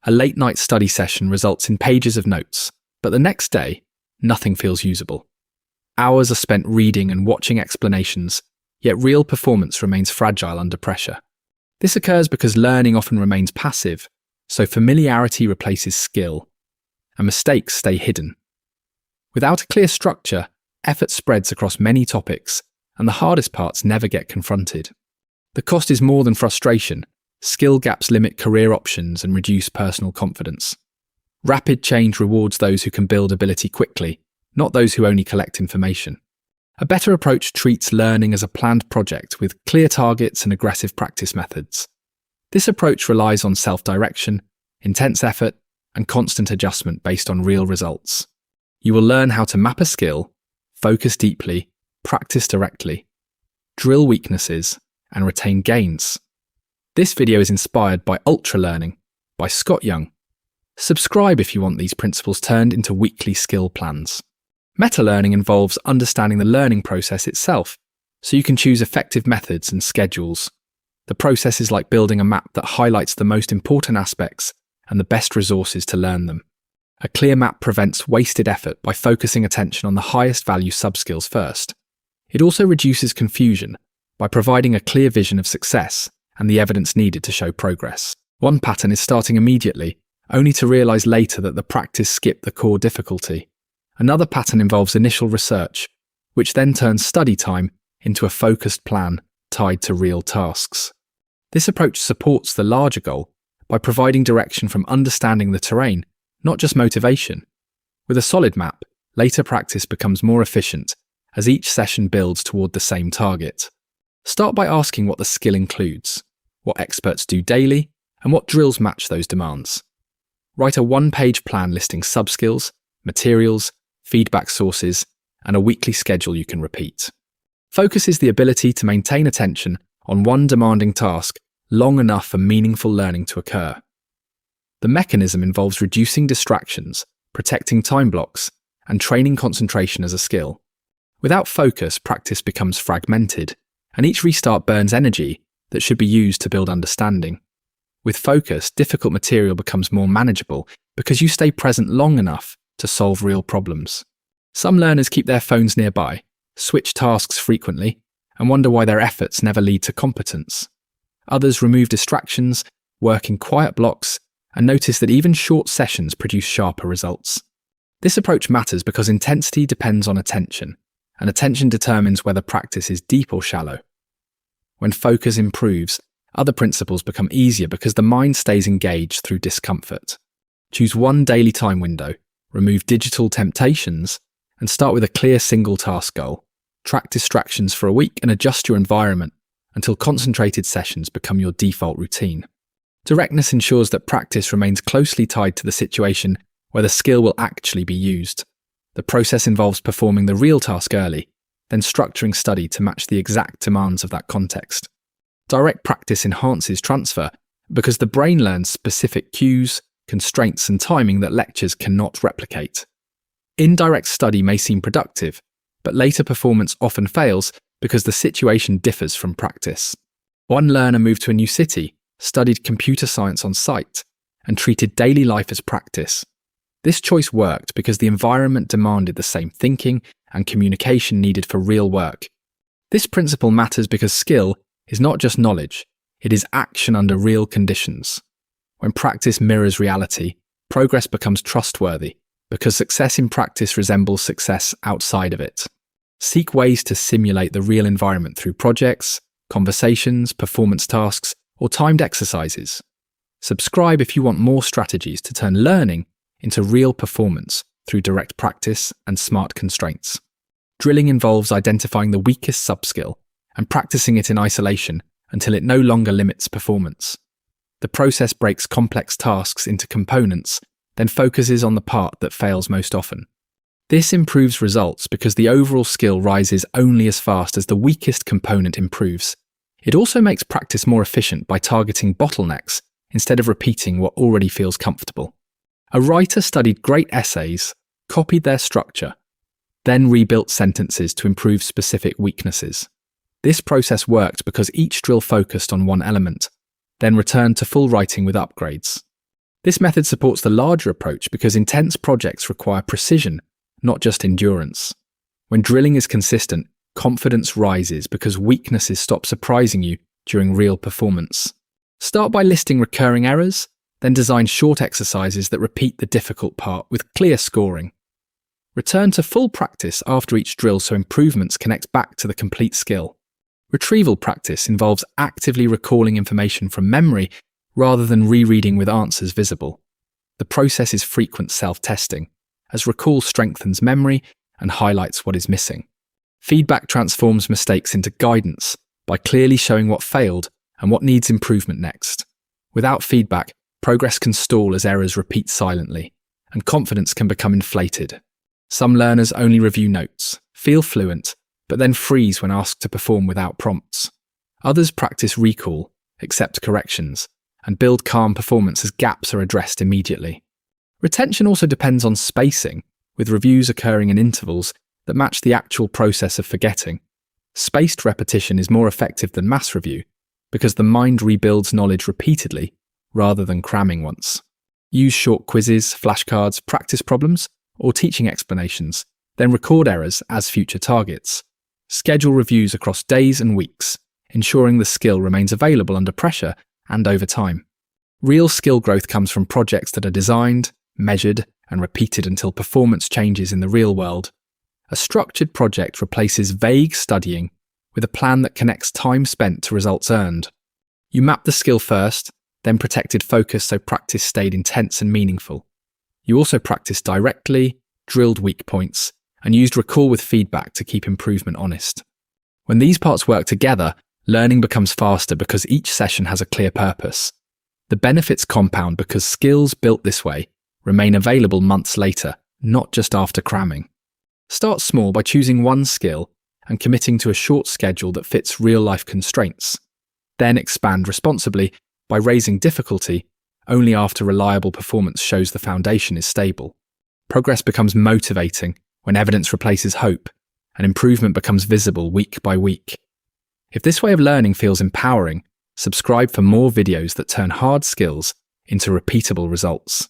A late-night study session results in pages of notes, but the next day, nothing feels usable. Hours are spent reading and watching explanations, yet real performance remains fragile under pressure. This occurs because learning often remains passive, so familiarity replaces skill, and mistakes stay hidden. Without a clear structure, effort spreads across many topics, and the hardest parts never get confronted. The cost is more than frustration. Skill gaps limit career options and reduce personal confidence. Rapid change rewards those who can build ability quickly, not those who only collect information. A better approach treats learning as a planned project with clear targets and aggressive practice methods. This approach relies on self-direction, intense effort, and constant adjustment based on real results. You will learn how to map a skill, focus deeply, practice directly, drill weaknesses, and retain gains. This video is inspired by Ultralearning by Scott Young. Subscribe if you want these principles turned into weekly skill plans. Meta-learning involves understanding the learning process itself, so you can choose effective methods and schedules. The process is like building a map that highlights the most important aspects and the best resources to learn them. A clear map prevents wasted effort by focusing attention on the highest value subskills first. It also reduces confusion by providing a clear vision of success and the evidence needed to show progress. One pattern is starting immediately, only to realize later that the practice skipped the core difficulty. Another pattern involves initial research, which then turns study time into a focused plan tied to real tasks. This approach supports the larger goal by providing direction from understanding the terrain, not just motivation. With a solid map, later practice becomes more efficient as each session builds toward the same target. Start by asking what the skill includes, what experts do daily, and what drills match those demands. Write a one-page plan listing subskills, materials, feedback sources, and a weekly schedule you can repeat. Focus is the ability to maintain attention on one demanding task long enough for meaningful learning to occur. The mechanism involves reducing distractions, protecting time blocks, and training concentration as a skill. Without focus, practice becomes fragmented, and each restart burns energy that should be used to build understanding. With focus, difficult material becomes more manageable because you stay present long enough to solve real problems. Some learners keep their phones nearby, switch tasks frequently, and wonder why their efforts never lead to competence. Others remove distractions, work in quiet blocks, and notice that even short sessions produce sharper results. This approach matters because intensity depends on attention, and attention determines whether practice is deep or shallow. When focus improves, other principles become easier because the mind stays engaged through discomfort. Choose one daily time window, remove digital temptations, and start with a clear single task goal. Track distractions for a week and adjust your environment until concentrated sessions become your default routine. Directness ensures that practice remains closely tied to the situation where the skill will actually be used. The process involves performing the real task early, then structuring study to match the exact demands of that context. Direct practice enhances transfer because the brain learns specific cues, constraints, and timing that lectures cannot replicate. Indirect study may seem productive, but later performance often fails because the situation differs from practice. One learner moved to a new city, studied computer science on site, and treated daily life as practice. This choice worked because the environment demanded the same thinking and communication needed for real work. This principle matters because skill is not just knowledge, it is action under real conditions. When practice mirrors reality, progress becomes trustworthy because success in practice resembles success outside of it. Seek ways to simulate the real environment through projects, conversations, performance tasks, or timed exercises. Subscribe if you want more strategies to turn learning into real performance through direct practice and smart constraints. Drilling involves identifying the weakest subskill and practicing it in isolation until it no longer limits performance. The process breaks complex tasks into components, then focuses on the part that fails most often. This improves results because the overall skill rises only as fast as the weakest component improves. It also makes practice more efficient by targeting bottlenecks instead of repeating what already feels comfortable. A writer studied great essays, copied their structure, then rebuilt sentences to improve specific weaknesses. This process worked because each drill focused on one element, then returned to full writing with upgrades. This method supports the larger approach because intense projects require precision, not just endurance. When drilling is consistent, confidence rises because weaknesses stop surprising you during real performance. Start by listing recurring errors, then design short exercises that repeat the difficult part with clear scoring. Return to full practice after each drill so improvements connect back to the complete skill. Retrieval practice involves actively recalling information from memory rather than rereading with answers visible. The process is frequent self-testing, as recall strengthens memory and highlights what is missing. Feedback transforms mistakes into guidance by clearly showing what failed and what needs improvement next. Without feedback, progress can stall as errors repeat silently, and confidence can become inflated. Some learners only review notes, feel fluent, but then freeze when asked to perform without prompts. Others practice recall, accept corrections, and build calm performance as gaps are addressed immediately. Retention also depends on spacing, with reviews occurring in intervals that match the actual process of forgetting. Spaced repetition is more effective than mass review because the mind rebuilds knowledge repeatedly rather than cramming once. Use short quizzes, flashcards, practice problems, or teaching explanations, then record errors as future targets. Schedule reviews across days and weeks, ensuring the skill remains available under pressure and over time. Real skill growth comes from projects that are designed, measured, and repeated until performance changes in the real world. A structured project replaces vague studying with a plan that connects time spent to results earned. You map the skill first, then protected focus so practice stayed intense and meaningful. You also practiced directly, drilled weak points, and used recall with feedback to keep improvement honest. When these parts work together, learning becomes faster because each session has a clear purpose. The benefits compound because skills built this way remain available months later, not just after cramming. Start small by choosing one skill and committing to a short schedule that fits real-life constraints. Then expand responsibly by raising difficulty only after reliable performance shows the foundation is stable. Progress becomes motivating when evidence replaces hope, and improvement becomes visible week by week. If this way of learning feels empowering, subscribe for more videos that turn hard skills into repeatable results.